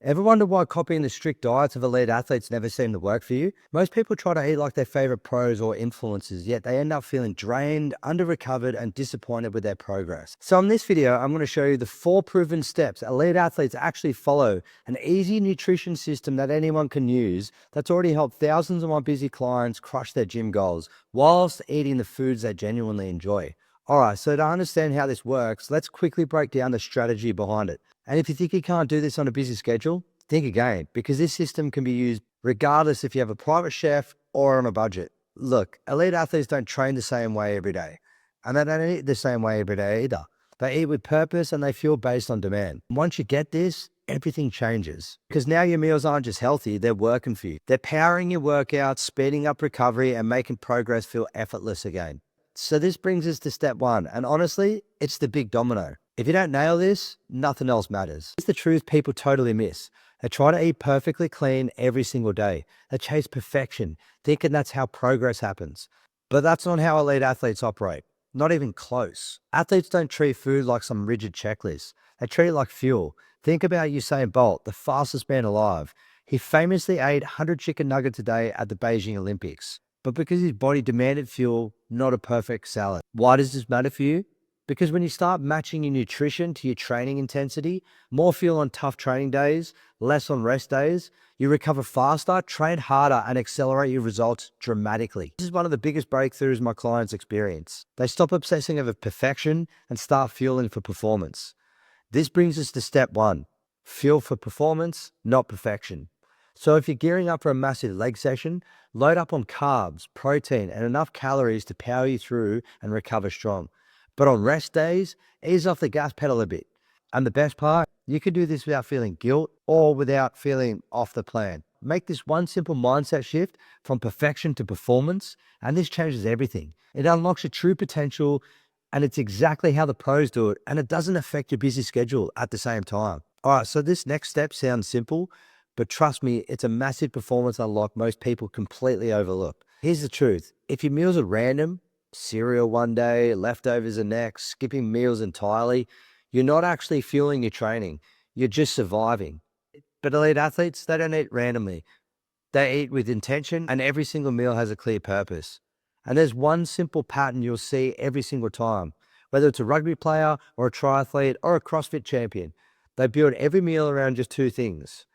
Ever wonder why copying the strict diets of elite athletes never seem to work for you? Most people try to eat like their favorite pros or influencers, yet they end up feeling drained, under-recovered, and disappointed with their progress. So in this video, I'm going to show you the 4 proven steps elite athletes actually follow, an easy nutrition system that anyone can use that's already helped thousands of my busy clients crush their gym goals whilst eating the foods they genuinely enjoy. All right, so to understand how this works, let's quickly break down the strategy behind it. And if you think you can't do this on a busy schedule, think again, because this system can be used regardless if you have a private chef or on a budget. Look, elite athletes don't train the same way every day, and they don't eat the same way every day either. They eat with purpose and they fuel based on demand. Once you get this, everything changes because now your meals aren't just healthy, they're working for you. They're powering your workouts, speeding up recovery, and making progress feel effortless again. So this brings us to step 1, and honestly, it's the big domino. If you don't nail this, nothing else matters. It's the truth people totally miss. They try to eat perfectly clean every single day. They chase perfection, thinking that's how progress happens. But that's not how elite athletes operate. Not even close. Athletes don't treat food like some rigid checklist. They treat it like fuel. Think about Usain Bolt, the fastest man alive. He famously ate 100 chicken nuggets a day at the Beijing Olympics, but because his body demanded fuel, not a perfect salad. Why does this matter for you? Because when you start matching your nutrition to your training intensity, more fuel on tough training days, less on rest days, you recover faster, train harder, and accelerate your results dramatically. This is one of the biggest breakthroughs my clients experience. They stop obsessing over perfection and start fueling for performance. This brings us to step 1, fuel for performance, not perfection. So if you're gearing up for a massive leg session, load up on carbs, protein, and enough calories to power you through and recover strong. But on rest days, ease off the gas pedal a bit. And the best part, you can do this without feeling guilt or without feeling off the plan. Make this one simple mindset shift from perfection to performance, and this changes everything. It unlocks your true potential, and it's exactly how the pros do it, and it doesn't affect your busy schedule at the same time. All right, so this next step sounds simple, but trust me, it's a massive performance unlock most people completely overlook. Here's the truth. If your meals are random, cereal one day, leftovers the next, skipping meals entirely, you're not actually fueling your training. You're just surviving. But elite athletes, they don't eat randomly. They eat with intention, and every single meal has a clear purpose. And there's one simple pattern you'll see every single time, whether it's a rugby player or a triathlete or a CrossFit champion. They build every meal around just 2 things: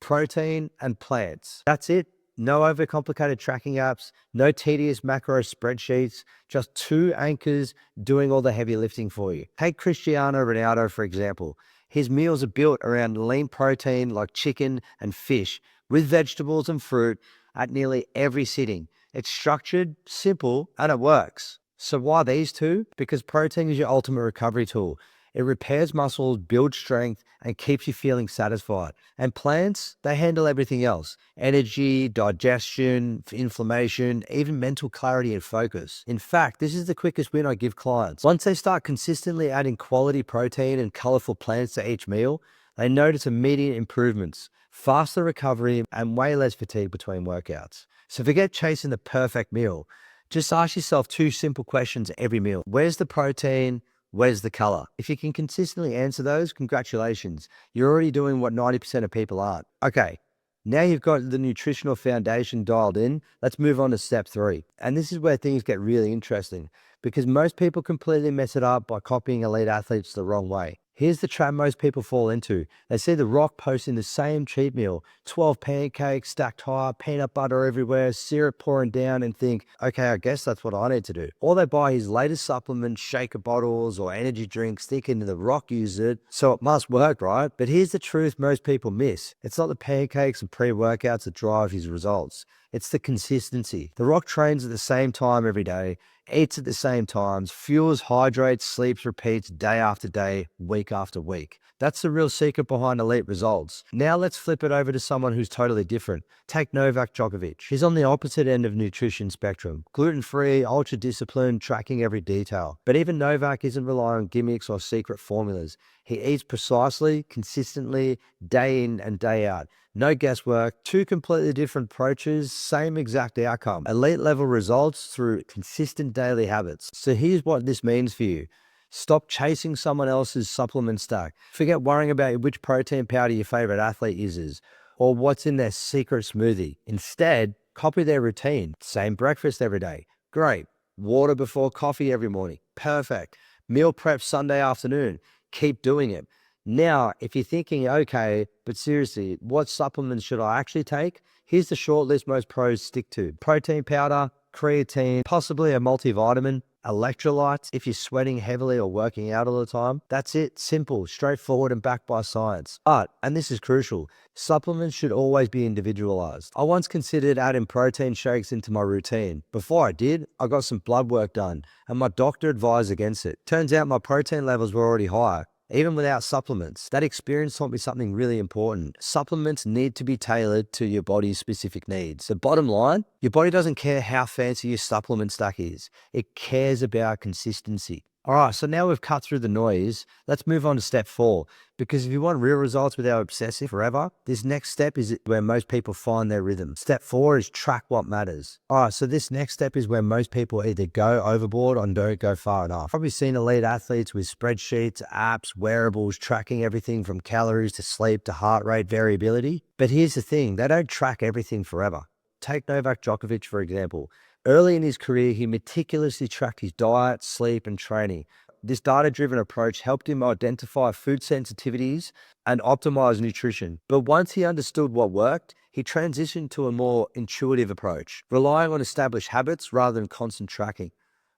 protein and plants. That's it. No overcomplicated tracking apps, no tedious macro spreadsheets, just 2 anchors doing all the heavy lifting for you. Take Cristiano Ronaldo, for example. His meals are built around lean protein like chicken and fish with vegetables and fruit at nearly every sitting. It's structured, simple, and it works. So why these 2? Because protein is your ultimate recovery tool. It repairs muscles, builds strength, and keeps you feeling satisfied. And plants, they handle everything else: energy, digestion, inflammation, even mental clarity and focus. In fact, this is the quickest win I give clients. Once they start consistently adding quality protein and colorful plants to each meal, they notice immediate improvements, faster recovery, and way less fatigue between workouts. So forget chasing the perfect meal. Just ask yourself 2 simple questions every meal. Where's the protein? Where's the color? If you can consistently answer those, congratulations. You're already doing what 90% of people aren't. Okay, now you've got the nutritional foundation dialed in, let's move on to step 3. And this is where things get really interesting because most people completely mess it up by copying elite athletes the wrong way. Here's the trap most people fall into. They see The Rock posting the same cheat meal, 12 pancakes stacked high, peanut butter everywhere, syrup pouring down, and think, okay, I guess that's what I need to do. Or they buy his latest supplements, shaker bottles, or energy drinks, thinking The Rock used it, so it must work, right? But here's the truth most people miss. It's not the pancakes and pre-workouts that drive his results. It's the consistency. The Rock trains at the same time every day, eats at the same times, fuels, hydrates, sleeps, repeats day after day, week after week. That's the real secret behind elite results. Now let's flip it over to someone who's totally different. Take Novak Djokovic. He's on the opposite end of nutrition spectrum. Gluten-free, ultra-disciplined, tracking every detail. But even Novak isn't relying on gimmicks or secret formulas. He eats precisely, consistently, day in and day out. No guesswork, 2 completely different approaches, same exact outcome. Elite level results through consistent daily habits. So here's what this means for you. Stop chasing someone else's supplement stack. Forget worrying about which protein powder your favorite athlete uses or what's in their secret smoothie. Instead, copy their routine. Same breakfast every day. Great. Water before coffee every morning. Perfect. Meal prep Sunday afternoon. Keep doing it. Now, if you're thinking, okay, but seriously, what supplements should I actually take? Here's the short list most pros stick to: protein powder, creatine, possibly a multivitamin, electrolytes if you're sweating heavily or working out all the time. That's it. Simple, straightforward, and backed by science. But, and this is crucial, supplements should always be individualized. I once considered adding protein shakes into my routine. Before I did, I got some blood work done, and my doctor advised against it. Turns out my protein levels were already high, even without supplements. That experience taught me something really important. Supplements need to be tailored to your body's specific needs. The bottom line, your body doesn't care how fancy your supplement stack is. It cares about consistency. All right, so now we've cut through the noise. Let's move on to step 4. Because if you want real results without obsessive forever, this next step is where most people find their rhythm. Step 4 is track what matters. All right, so this next step is where most people either go overboard or don't go far enough. Probably seen elite athletes with spreadsheets, apps, wearables, tracking everything from calories to sleep to heart rate variability. But here's the thing, they don't track everything forever. Take Novak Djokovic, for example. Early in his career, he meticulously tracked his diet, sleep, and training. This data-driven approach helped him identify food sensitivities and optimize nutrition. But once he understood what worked, he transitioned to a more intuitive approach, relying on established habits rather than constant tracking.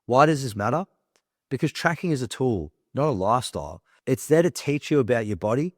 Why does this matter? Because tracking is a tool, not a lifestyle. It's there to teach you about your body,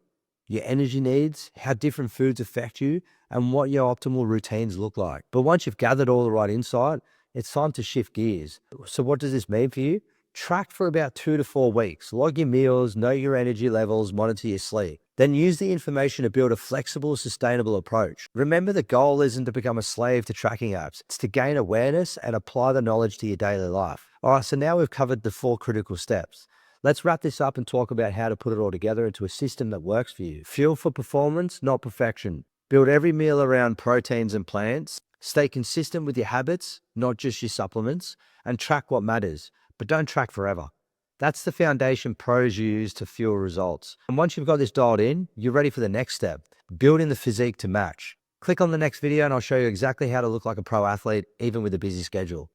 your energy needs, how different foods affect you, and what your optimal routines look like. But once you've gathered all the right insight, it's time to shift gears. So what does this mean for you? Track for about 2 to 4 weeks. Log your meals, know your energy levels, monitor your sleep. Then use the information to build a flexible, sustainable approach. Remember, the goal isn't to become a slave to tracking apps. It's to gain awareness and apply the knowledge to your daily life. All right, so now we've covered the 4 critical steps. Let's wrap this up and talk about how to put it all together into a system that works for you. Fuel for performance, not perfection. Build every meal around proteins and plants. Stay consistent with your habits, not just your supplements, and track what matters, but don't track forever. That's the foundation pros use to fuel results. And once you've got this dialed in, you're ready for the next step, building the physique to match. Click on the next video and I'll show you exactly how to look like a pro athlete, even with a busy schedule.